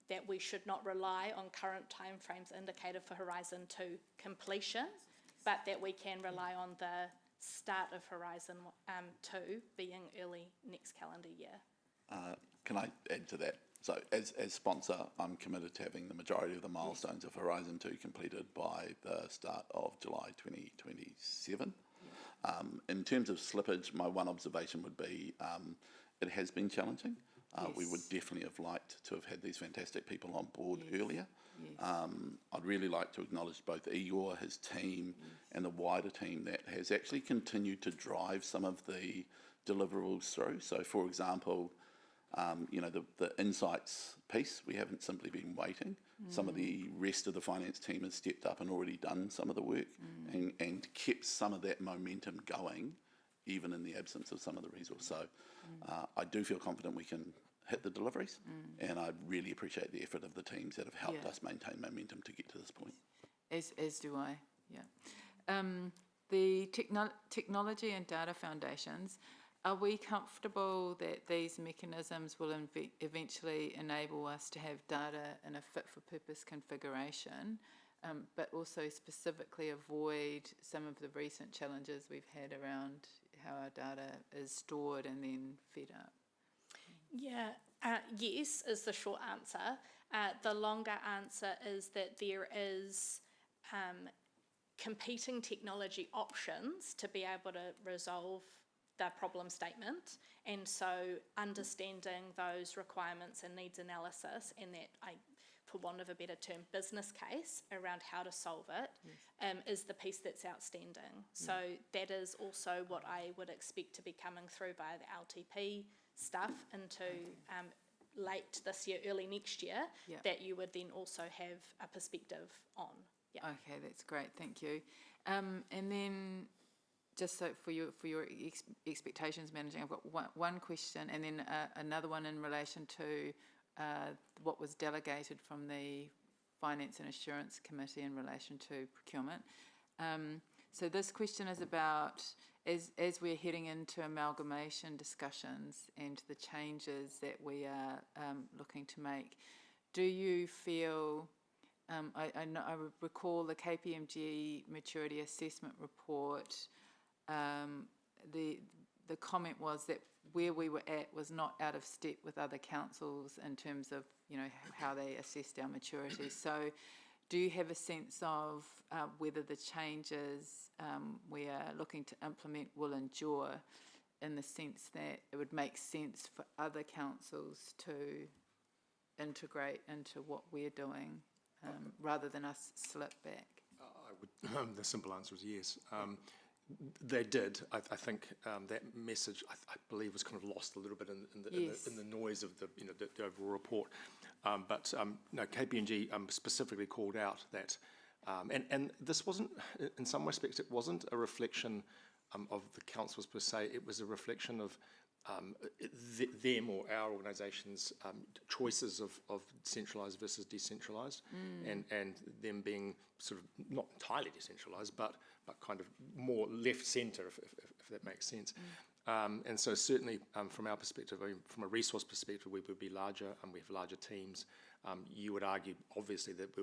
that we should not rely on current timeframes indicated for Horizon 2 completion, but that we can rely on the start of Horizon 2 being early next calendar year. Can I add to that? So as sponsor, I'm committed to having the majority of the milestones of Horizon 2 completed by the start of July 2027. In terms of slippage, my one observation would be it has been challenging. We would definitely have liked to have had these fantastic people on board earlier. Yes. I'd really like to acknowledge both Igor, his team, and the wider team that has actually continued to drive some of the deliverables through. So, for example, the insights piece, we haven't simply been waiting. Some of the rest of the finance team has stepped up and already done some of the work and kept some of that momentum going, even in the absence of some of the resource. So I do feel confident we can hit the deliveries, and I really appreciate the effort of the teams that have helped us maintain momentum to get to this point. As do I, yeah. The technology and data foundations, are we comfortable that these mechanisms will eventually enable us to have data in a fit-for-purpose configuration, but also specifically avoid some of the recent challenges we've had around how our data is stored and then fed up? Yeah, yes is the short answer. The longer answer is that there is competing technology options to be able to resolve the problem statement, and so understanding those requirements and needs analysis and that, for want of a better term, business case around how to solve it is the piece that's outstanding. So that is also what I would expect to be coming through via the LTP stuff into late this year, early next year, that you would then also have a perspective on. Yeah. Okay, that's great, thank you. And then just so for your expectations managing, I've got one question and then another one in relation to what was delegated from the Finance and Assurance Committee in relation to procurement. So this question is about, as we're heading into amalgamation discussions and the changes that we are looking to make, do you feel, I recall the KPMG maturity assessment report, the comment was that where we were at was not out of step with other councils in terms of, how they assessed our maturity. So do you have a sense of whether the changes we are looking to implement will endure, in the sense that it would make sense for other councils to integrate into what we're doing rather than us slip back? The simple answer is yes. They did. I think that message, I believe, was kind of lost a little bit in the noise of the overall report. But KPMG specifically called out that And this wasn't, in some respects, it wasn't a reflection of the councils per se. It was a reflection of them or our organisations' choices of centralised versus decentralised, and them being sort of not entirely decentralised, but kind of more left centre, if that makes sense. And so certainly from our perspective, I mean, from a resource perspective, we would be larger and we have larger teams. You would argue, obviously, that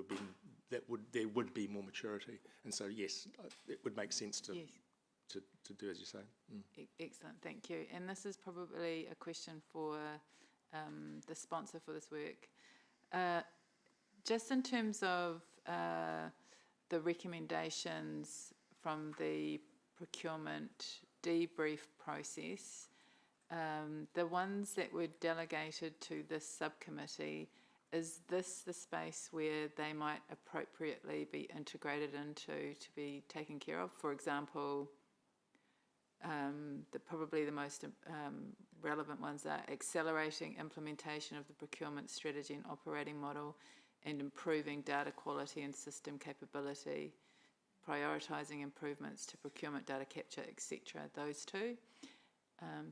there would be more maturity, and so yes, it would make sense to. Yes. To do as you say. Excellent, thank you. And this is probably a question for the sponsor for this work. Just in terms of the recommendations from the procurement debrief process, the ones that were delegated to this subcommittee, is this the space where they might appropriately be integrated into to be taken care of? For example, probably the most relevant ones are accelerating implementation of the procurement strategy and operating model and improving data quality and system capability, prioritising improvements to procurement data capture, etc. Those two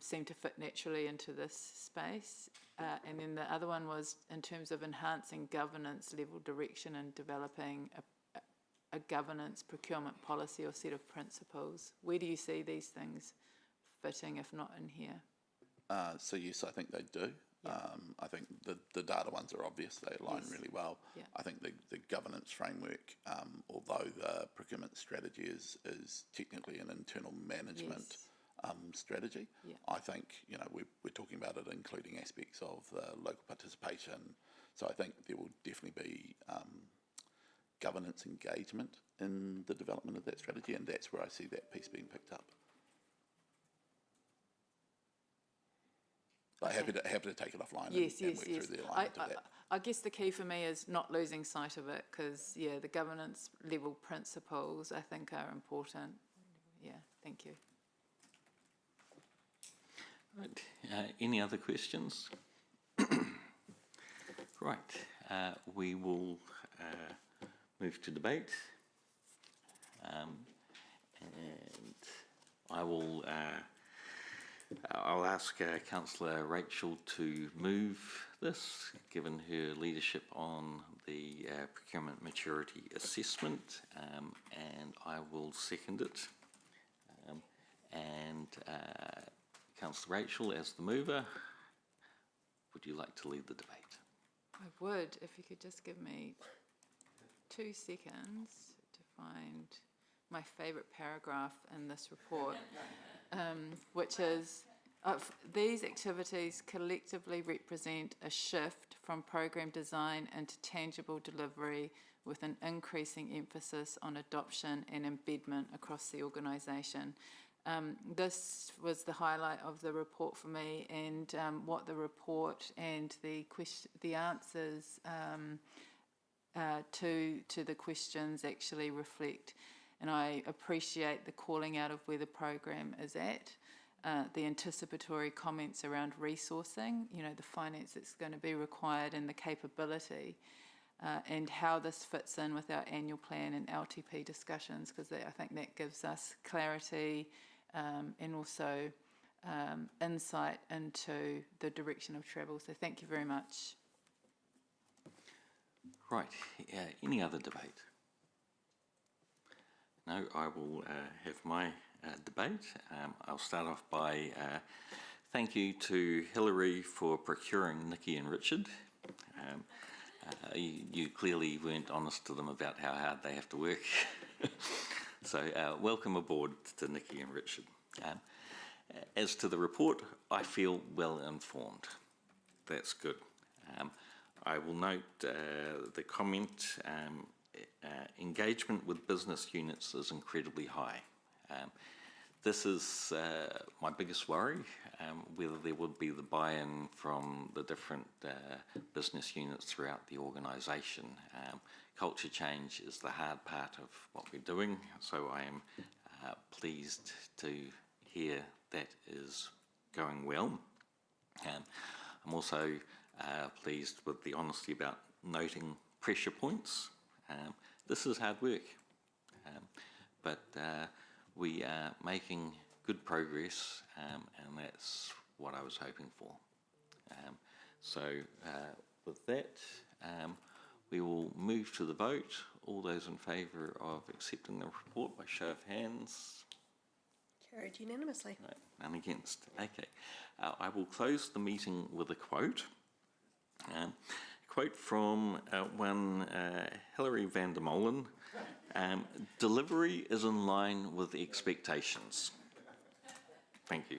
seem to fit naturally into this space. And then the other one was in terms of enhancing governance level direction and developing a governance procurement policy or set of principles. Where do you see these things fitting, if not in here? So yes, I think they do. Yeah. I think the data ones are obvious, they align really well. Yeah. I think the governance framework, although the procurement strategy is technically an internal management strategy, I think, you know, we're talking about it including aspects of local participation. So I think there will definitely be governance engagement in the development of that strategy, and that's where I see that piece being picked up. But happy to take it offline and work through the alignment of that. I guess the key for me is not losing sight of it, because the governance level principles I think are important. Yeah, thank you. Right. Any other questions? Right. We will move to debate, and I'll ask Councillor Rachel to move this, given her leadership on the procurement maturity assessment, and I will second it. Councillor Rachel, as the mover, would you like to lead the debate? I would, if you could just give me 2 seconds to find my favourite paragraph in this report, which is, these activities collectively represent a shift from program design into tangible delivery with an increasing emphasis on adoption and embedment across the organisation. This was the highlight of the report for me, and what the report and the answers to the questions actually reflect. And I appreciate the calling out of where the program is at, the anticipatory comments around resourcing, you know, the finance that's going to be required and the capability, and how this fits in with our annual plan and LTP discussions, because I think that gives us clarity and also insight into the direction of travel. So thank you very much. Right. Any other debate? No, I will have my debate. I'll start off by thank you to Hilary for procuring Nikki and Richard. You clearly weren't honest to them about how hard they have to work. So welcome aboard to Nikki and Richard. As to the report, I feel well informed. That's good. I will note the comment, engagement with business units is incredibly high. This is my biggest worry, whether there would be the buy-in from the different business units throughout the organisation. Culture change is the hard part of what we're doing, so I am pleased to hear that is going well. I'm also pleased with the honesty about noting pressure points. this is hard work, but we are making good progress, and that's what I was hoping for. So with that, we will move to the vote. All those in favour of accepting the report by show of hands? Carried unanimously. Right, none against. Okay. I will close the meeting with a quote. Quote from one Hilary van der Molen. Delivery is in line with expectations. Thank you.